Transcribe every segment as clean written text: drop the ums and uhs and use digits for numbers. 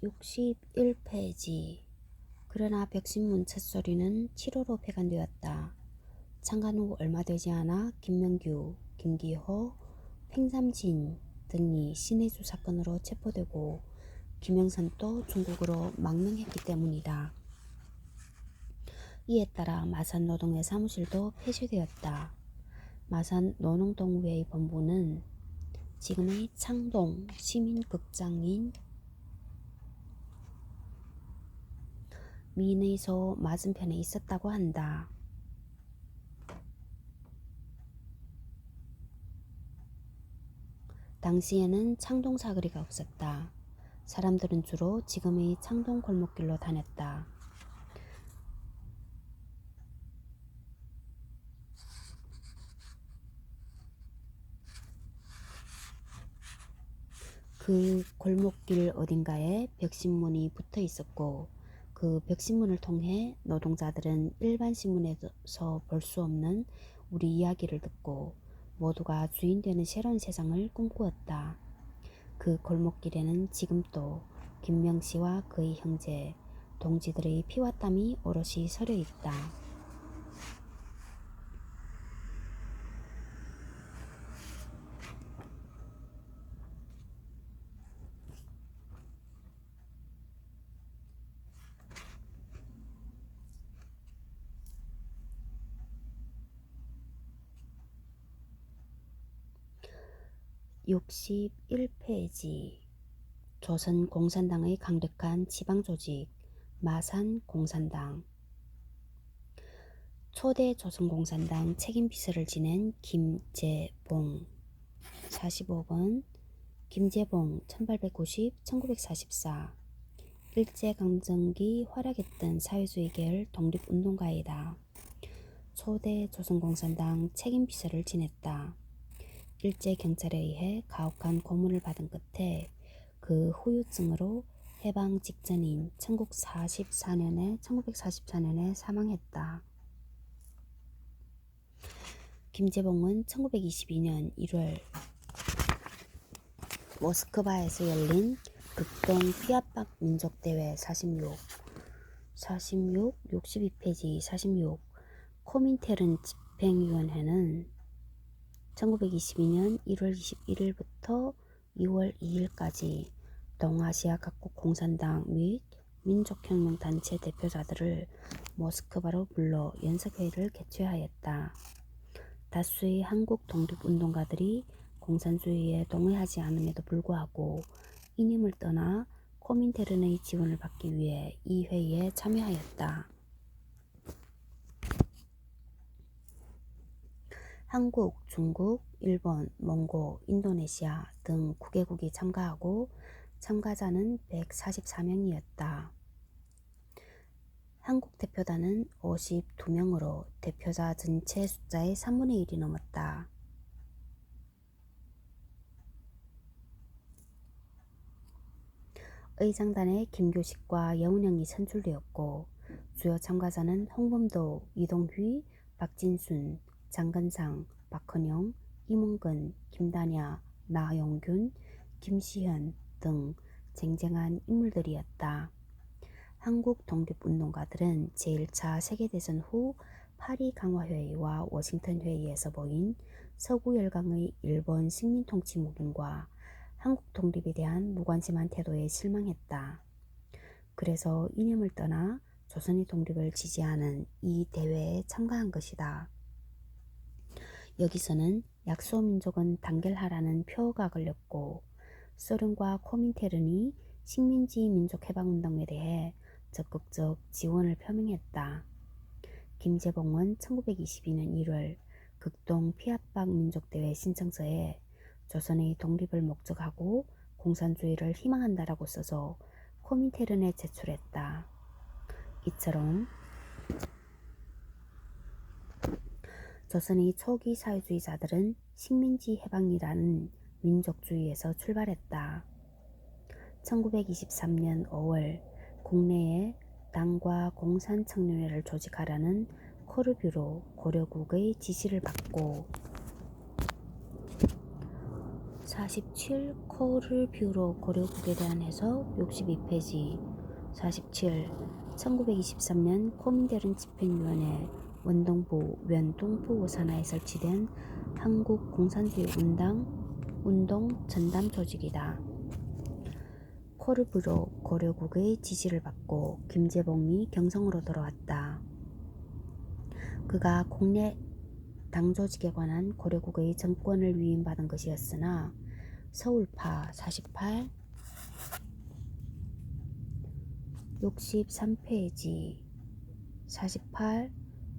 61페이지. 그러나 백신문 첫소리는 7월로 폐간되었다. 창간 후 얼마 되지 않아 김명규, 김기호, 팽삼진 등이 신해주 사건으로 체포되고 김영선도 중국으로 망명했기 때문이다. 이에 따라 마산 노동회 사무실도 폐쇄되었다. 마산 노농동회의 본부는 지금의 창동 시민극장인 민의소 맞은편에 있었다고 한다. 당시에는 창동 사거리가 없었다. 사람들은 주로 지금의 창동 골목길로 다녔다. 그 골목길 어딘가에 벽신문이 붙어 있었고 그 벽신문을 통해 노동자들은 일반 신문에서 볼 수 없는 우리 이야기를 듣고 모두가 주인 되는 새로운 세상을 꿈꾸었다. 그 골목길에는 지금도 김명씨와 그의 형제, 동지들의 피와 땀이 오롯이 서려 있다. (61페이지) 조선공산당의 강력한 지방조직 마산공산당. 초대 조선공산당 책임비서를 지낸 김재봉 45번 김재봉 1890-1944 일제강점기 활약했던 사회주의 계열 독립운동가이다. 초대 조선공산당 책임비서를 지냈다. 일제경찰에 의해 가혹한 고문을 받은 끝에 그 후유증으로 해방 직전인 1944년에 사망했다. 김재봉은 1922년 1월 모스크바에서 열린 극동 피압박 민족대회 62페이지 46 코민테른 집행위원회는 1922년 1월 21일부터 2월 2일까지 동아시아 각국 공산당 및 민족혁명단체 대표자들을 모스크바로 불러 연석회의를 개최하였다. 다수의 한국 독립운동가들이 공산주의에 동의하지 않음에도 불구하고 이님을 떠나 코민테른의 지원을 받기 위해 이 회의에 참여하였다. 한국, 중국, 일본, 몽고, 인도네시아 등 9개국이 참가하고 참가자는 144명이었다. 한국 대표단은 52명으로 대표자 전체 숫자의 3분의 1이 넘었다. 의장단에 김교식과 여운형이 선출되었고 주요 참가자는 홍범도, 이동휘, 박진순, 장건상, 박헌영, 임은근, 김단야, 나영균, 김시현 등 쟁쟁한 인물들이었다. 한국 독립운동가들은 제1차 세계대전 후 파리 강화회의와 워싱턴 회의에서 보인 서구 열강의 일본 식민통치 묵인과 한국 독립에 대한 무관심한 태도에 실망했다. 그래서 이념을 떠나 조선의 독립을 지지하는 이 대회에 참가한 것이다. 여기서는 약소민족은 단결하라는 표어가 걸렸고 소련과 코민테른이 식민지 민족해방운동에 대해 적극적 지원을 표명했다. 김재봉은 1922년 1월 극동 피압박 민족대회 신청서에 조선의 독립을 목적하고 공산주의를 희망한다라고 써서 코민테른에 제출했다. 이처럼 조선의 초기 사회주의자들은 식민지 해방이라는 민족주의에서 출발했다. 1923년 5월 국내에 당과 공산청년회를 조직하라는 코르뷰로 고려국의 지시를 받고 47. 코를 비우로 고려국에 대한 해석 62페이지 47. 1923년 코민대련 집행위원회 원동부 원동부 산하에 설치된 한국공산주의운동 전담 조직이다. 코를 비우로 고려국의 지시를 받고 김재봉이 경성으로 돌아왔다. 그가 국내 당조직에 관한 고려국의 정권을 위임받은 것이었으나 서울파 48, 63페이지 48,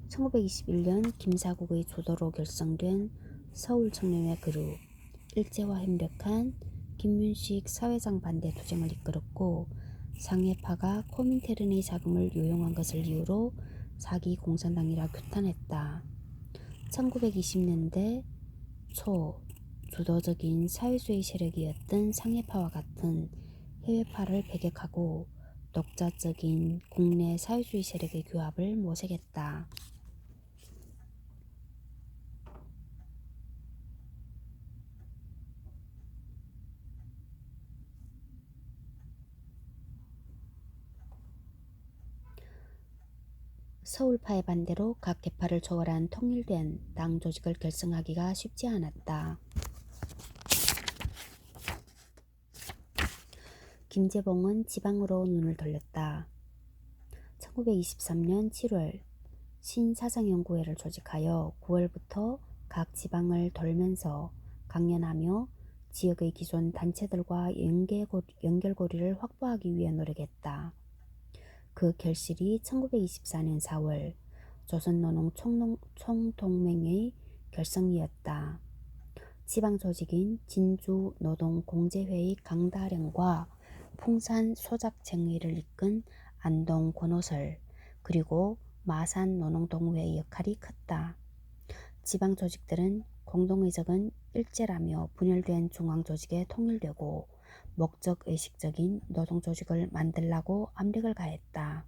1921년 김사국의 주도로 결성된 서울청년회 그룹 일제와 협력한 김윤식 사회장 반대 투쟁을 이끌었고 상해파가 코민테른의 자금을 요용한 것을 이유로 사기 공산당이라 규탄했다. 1920년대 초 주도적인 사회주의 세력이었던 상해파와 같은 해외파를 배격하고 독자적인 국내 사회주의 세력의 규합을 모색했다. 서울파의 반대로 각 계파를 초월한 통일된 당 조직을 결성하기가 쉽지 않았다. 김재봉은 지방으로 눈을 돌렸다. 1923년 7월 신사상연구회를 조직하여 9월부터 각 지방을 돌면서 강연하며 지역의 기존 단체들과 연결고리를 확보하기 위해 노력했다. 그 결실이 1924년 4월 조선노동총동맹의 결성이었다. 지방조직인 진주노동공제회의 강다령과 풍산 소작쟁의를 이끈 안동 권오설 그리고 마산 노농동회의 역할이 컸다. 지방조직들은 공동의적은 일제라며 분열된 중앙조직에 통일되고 목적의식적인 노동조직을 만들라고 압력을 가했다.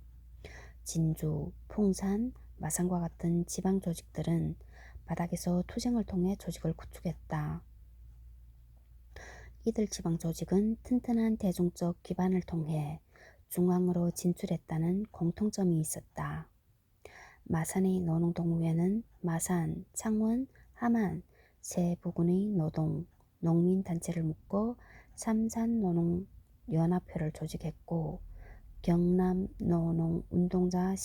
진주, 풍산, 마산과 같은 지방조직들은 바닥에서 투쟁을 통해 조직을 구축했다. 이들 지방조직은 튼튼한 대중적 기반을 통해 중앙으로 진출했다는 공통점이 있었다. 마산의 노농동회는 마산, 창원, 함안 세 부군의 노동, 농민단체를 묶어 삼산노농연합회를 조직했고 경남 노농운동자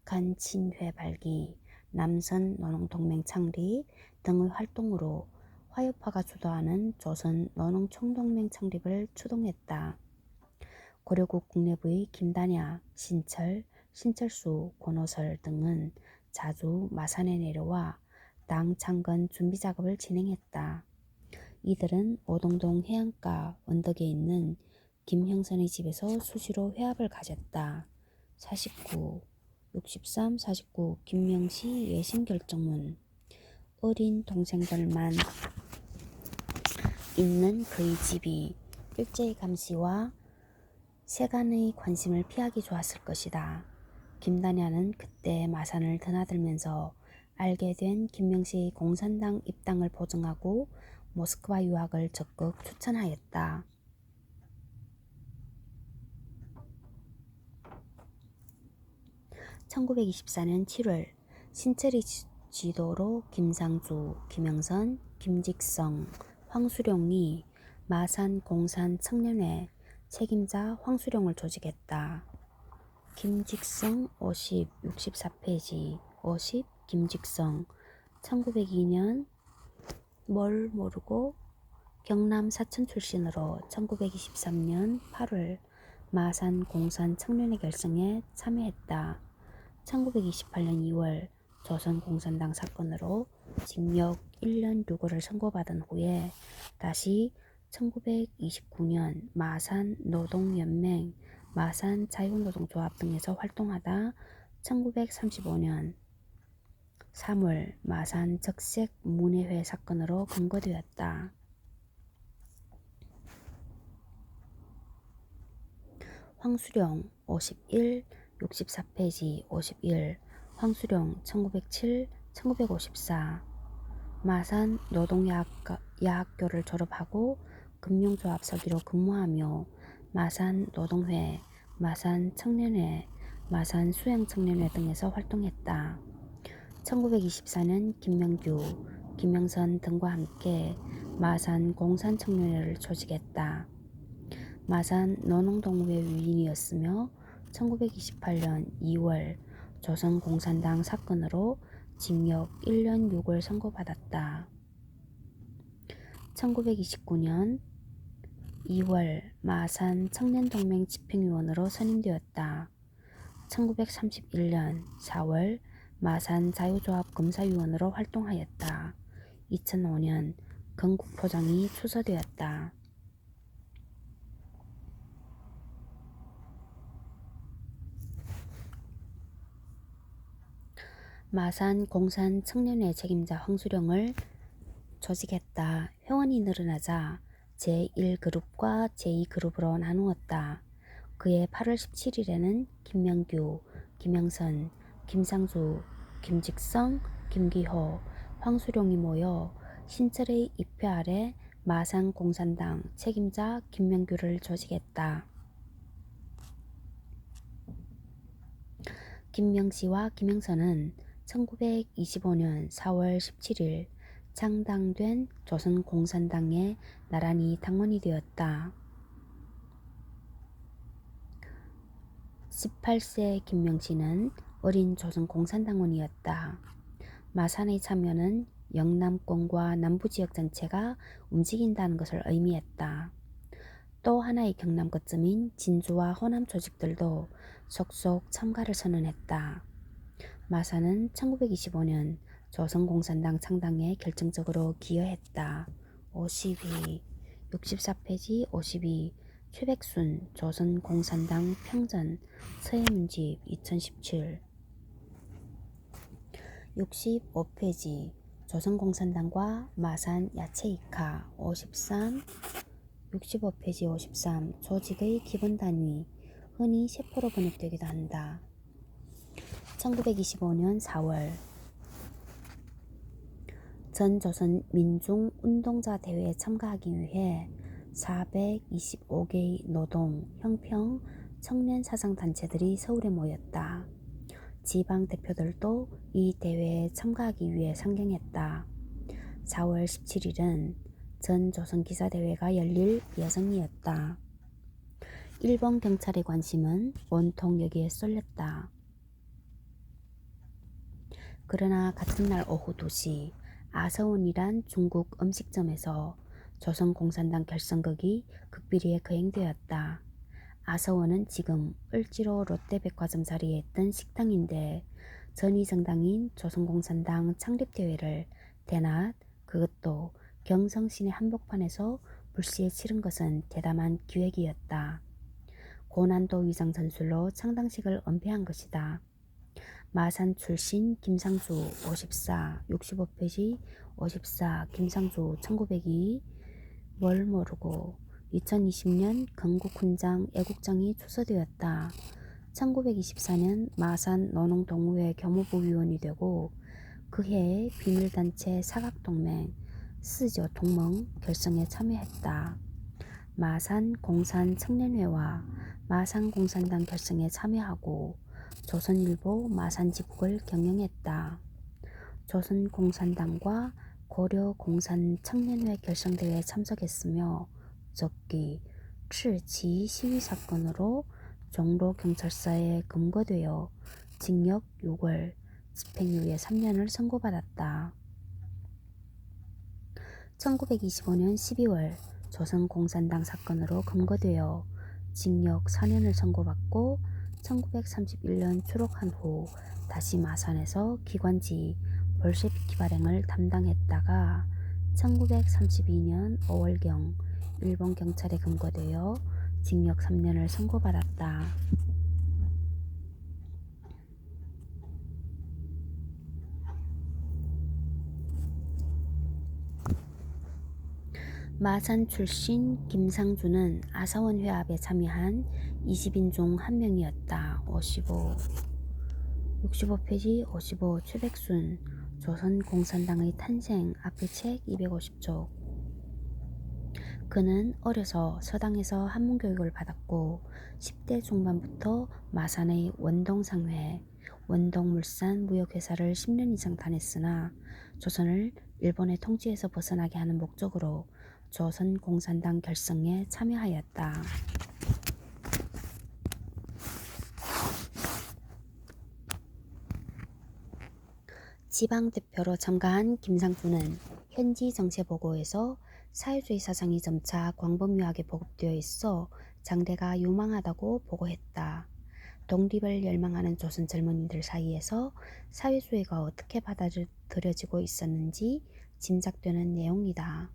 신년간친회 발기, 남선 노농동맹 창립 등의 활동으로 화요파가 주도하는 조선 노농총동맹 창립을 추동했다. 고려국 국내부의 김단야, 신철수, 권오설 등은 자주 마산에 내려와 당 창건 준비 작업을 진행했다. 이들은 오동동 해안가 언덕에 있는 김형선의 집에서 수시로 회합을 가졌다. 49, 63, 49 김명시 예심결정문 어린 동생들만 있는 그의 집이 일제의 감시와 세간의 관심을 피하기 좋았을 것이다. 김단야는 그때 마산을 드나들면서 알게 된 김명시의 공산당 입당을 보증하고 모스크바 유학을 적극 추천하였다. 1924년 7월 신철의 지도로 김상주, 김영선, 김직성, 황수룡이 마산 공산 청년회 책임자 황수룡을 조직했다. 김직성 50, 64페이지 50 김직성 1902년 뭘 모르고 경남 사천 출신으로 1923년 8월 마산 공산 청년회 결성에 참여했다. 1928년 2월 조선공산당 사건으로 징역 1년 6월을 선고받은 후에 다시 1929년 마산 노동연맹, 마산 자유노동조합 등에서 활동하다 1935년 3월 마산 적색 문해회 사건으로 검거되었다. 황수룡 51, 64페이지 51 황수룡 1907, 1954 마산 노동야합과 야학교를 졸업하고 금융조합 서기로 근무하며 마산 노동회, 마산 청년회, 마산 수양청년회 등에서 활동했다. 1924년 김명규, 김영선 등과 함께 마산 공산청년회를 조직했다. 마산 노농동회 위인이었으며 1928년 2월 조선공산당 사건으로 징역 1년 6월 선고받았다. 1929년 2월 마산 청년동맹 집행위원으로 선임되었다. 1931년 4월 마산 자유조합 검사위원으로 활동하였다. 2005년 건국포장이 추서되었다. 마산 공산 청년회 책임자 황수령을 조직했다. 회원이 늘어나자 제1그룹과 제2그룹으로 나누었다. 그해 8월 17일에는 김명규, 김영선, 김상수, 김직성, 김기호, 황수령이 모여 신철의 입회 아래 마산 공산당 책임자 김명규를 조직했다. 김명씨와 김영선은 1925년 4월 17일 창당된 조선공산당에 나란히 당원이 되었다. 18세 김명씨는 어린 조선공산당원이었다. 마산의 참여는 영남권과 남부지역 전체가 움직인다는 것을 의미했다. 또 하나의 경남 거점인 진주와 호남 조직들도 속속 참가를 선언했다. 마산은 1925년 조선공산당 창당에 결정적으로 기여했다. 52, 64페이지 52 최백순 조선공산당 평전 서예문집 2017 65페이지 조선공산당과 마산 야채이카 53 65페이지 53 조직의 기본 단위 흔히 세포로 번역되기도 한다. 1925년 4월 전조선 민중운동자 대회에 참가하기 위해 425개의 노동, 형평, 청년 사상단체들이 서울에 모였다. 지방 대표들도 이 대회에 참가하기 위해 상경했다. 4월 17일은 전조선 기사대회가 열릴 예정이었다. 일본 경찰의 관심은 온통 여기에 쏠렸다. 그러나 같은 날 오후 2시 아서원이란 중국 음식점에서 조선공산당 결성극이 극비리에 거행되었다. 아서원은 지금 을지로 롯데백화점 자리에 있던 식당인데 전위정당인 조선공산당 창립대회를 대낮 그것도 경성시내 한복판에서 불시에 치른 것은 대담한 기획이었다. 고난도 위장 전술로 창당식을 은폐한 것이다. 마산 출신 김상수 54, 65페이지 54 김상수 1902 뭘 모르고 2020년 건국훈장 애국장이 추서되었다. 1924년 마산 노농동호회 교무부 위원이 되고 그해 비밀단체 사각동맹 스저 동盟 결성에 참여했다. 마산 공산 청년회와 마산 공산당 결성에 참여하고 조선일보 마산지국을 경영했다. 조선공산당과 고려공산청년회 결성대회에 참석했으며 적기 7치 시위사건으로 종로경찰서에 검거되어 징역 6월, 집행유예 3년을 선고받았다. 1925년 12월 조선공산당 사건으로 검거되어 징역 4년을 선고받고 1931년 추록한 후 다시 마산에서 기관지 볼셰비키 발행을 담당했다가 1932년 5월경 일본 경찰에 검거되어 징역 3년을 선고받았다. 마산 출신 김상주는 아사원 회합에 참여한 20인 중 한 명이었다. 55, 65페이지 55 최백순 조선공산당의 탄생 앞에 책 250쪽 그는 어려서 서당에서 한문교육을 받았고 10대 중반부터 마산의 원동상회, 원동물산 무역회사를 10년 이상 다녔으나 조선을 일본의 통치에서 벗어나게 하는 목적으로 조선공산당 결성에 참여하였다. 지방대표로 참가한 김상조는 현지 정세보고에서 사회주의 사상이 점차 광범위하게 보급되어 있어 장래가 유망하다고 보고했다. 독립을 열망하는 조선 젊은이들 사이에서 사회주의가 어떻게 받아들여지고 있었는지 짐작되는 내용이다.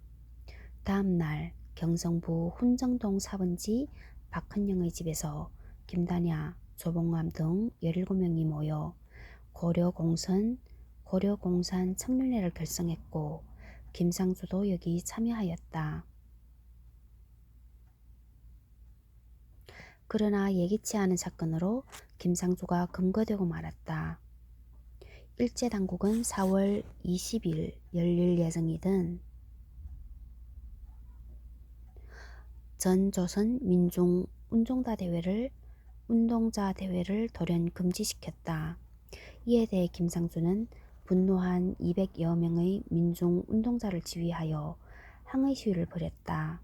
다음 날 경성부 훈정동 4번지 박헌영의 집에서 김단야, 조봉암 등 17명이 모여 고려공산 청년회를 결성했고 김상조도 여기 참여하였다. 그러나 예기치 않은 사건으로 김상조가 검거되고 말았다. 일제당국은 4월 20일 열릴 예정이던 전조선 민중 운동자 대회를 돌연 금지시켰다. 이에 대해 김상조는 분노한 200여 명의 민중 운동자를 지휘하여 항의 시위를 벌였다.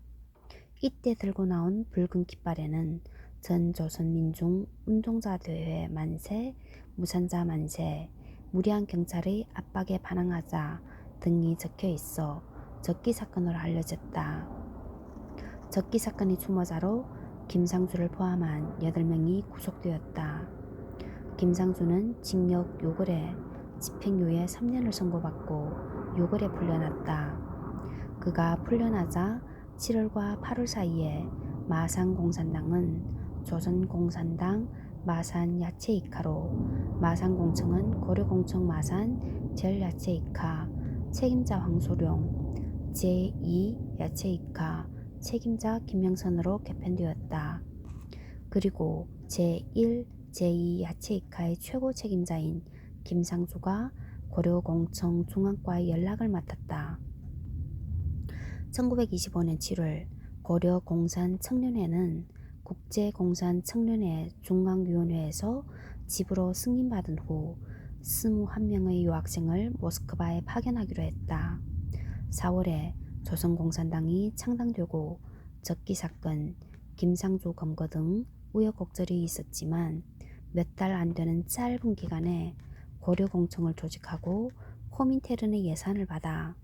이때 들고 나온 붉은 깃발에는 전조선민중 운동자 대회 만세, 무산자 만세, 무리한 경찰의 압박에 반항하자 등이 적혀 있어 적기 사건으로 알려졌다. 적기 사건의 추모자로 김상조를 포함한 8명이 구속되었다. 김상조는 징역 6월에 집행유예 3년을 선고받고 6월에 풀려났다. 그가 풀려나자 7월과 8월 사이에 마산공산당은 조선공산당 마산야채이카로 마산공청은 고려공청 마산 제일야채이카 책임자 황소룡 제2야채이카 책임자 김명선으로 개편되었다. 그리고 제1, 제2 야채이카의 최고 책임자인 김상조가 고려공청 중앙과의 연락을 맡았다. 1925년 7월 고려공산청년회는 국제공산청년회 중앙위원회에서 집으로 승인받은 후 21명의 유학생을 모스크바에 파견하기로 했다. 4월에 조선공산당이 창당되고 적기사건, 김상조 검거 등 우여곡절이 있었지만 몇 달 안 되는 짧은 기간에 고려공청을 조직하고 코민테른의 예산을 받아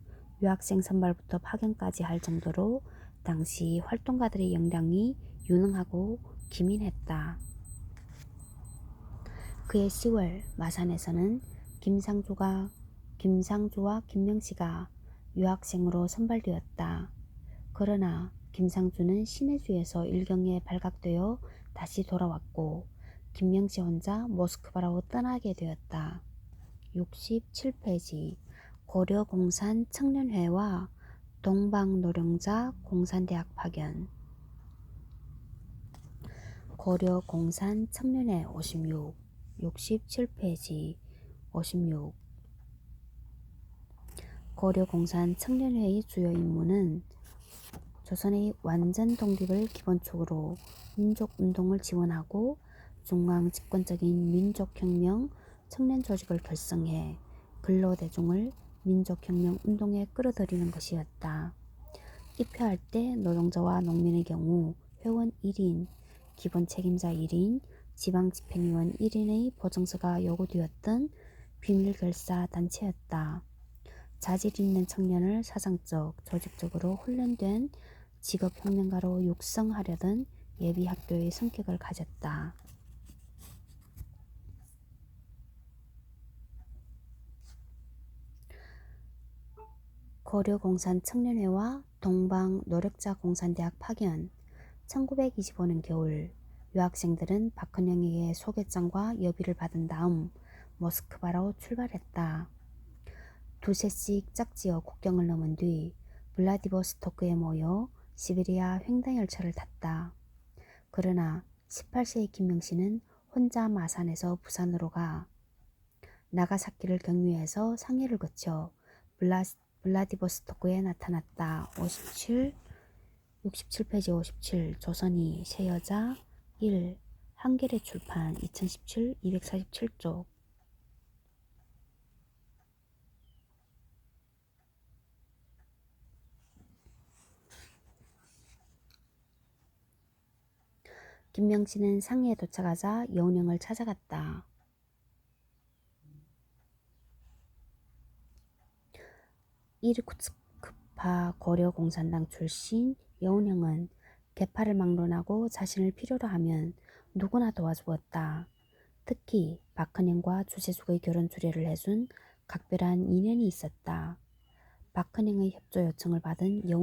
유학생 선발부터 파견까지 할 정도로 당시 활동가들의 역량이 유능하고 기민했다. 그해 10월 마산에서는 김상조와 김명씨가 유학생으로 선발되었다. 그러나 김상조는 신해주에서 일경에 발각되어 다시 돌아왔고 김명씨 혼자 모스크바로 떠나게 되었다. 67페이지 고려공산 청년회와 동방노령자 공산대학 파견 고려공산 청년회 56 67페이지 56 고려공산 청년회의 주요 임무는 조선의 완전 독립을 기본축으로 민족운동을 지원하고 중앙집권적인 민족혁명 청년조직을 결성해 근로대중을 민족혁명 운동에 끌어들이는 것이었다. 입회할 때 노동자와 농민의 경우 회원 1인, 기본책임자 1인, 지방집행위원 1인의 보증서가 요구되었던 비밀결사 단체였다. 자질 있는 청년을 사상적, 조직적으로 훈련된 직업혁명가로 육성하려던 예비학교의 성격을 가졌다. 고려공산 청년회와 동방노력자공산대학 파견 1925년 겨울 유학생들은 박헌영에게 소개장과 여비를 받은 다음 모스크바로 출발했다. 두세씩 짝지어 국경을 넘은 뒤 블라디보스토크에 모여 시베리아 횡단열차를 탔다. 그러나 18세의 김명씨는 혼자 마산에서 부산으로 가 나가사키를 경유해서 상해를 거쳐 블라디보스토크에 나타났다. 57 67페이지 57 조선이 새여자 1 한겨레 출판 2017 247쪽 김명신은 상해에 도착하자 여운형을 찾아갔다. 이르쿠츠크파 고려공산당 출신 여운형은 개파를 막론하고 자신을 필요로 하면 누구나 도와주었다. 특히 박헌영과 주세숙의 결혼 주례를 해준 각별한 인연이 있었다. 박헌영의 협조 요청을 받은 여운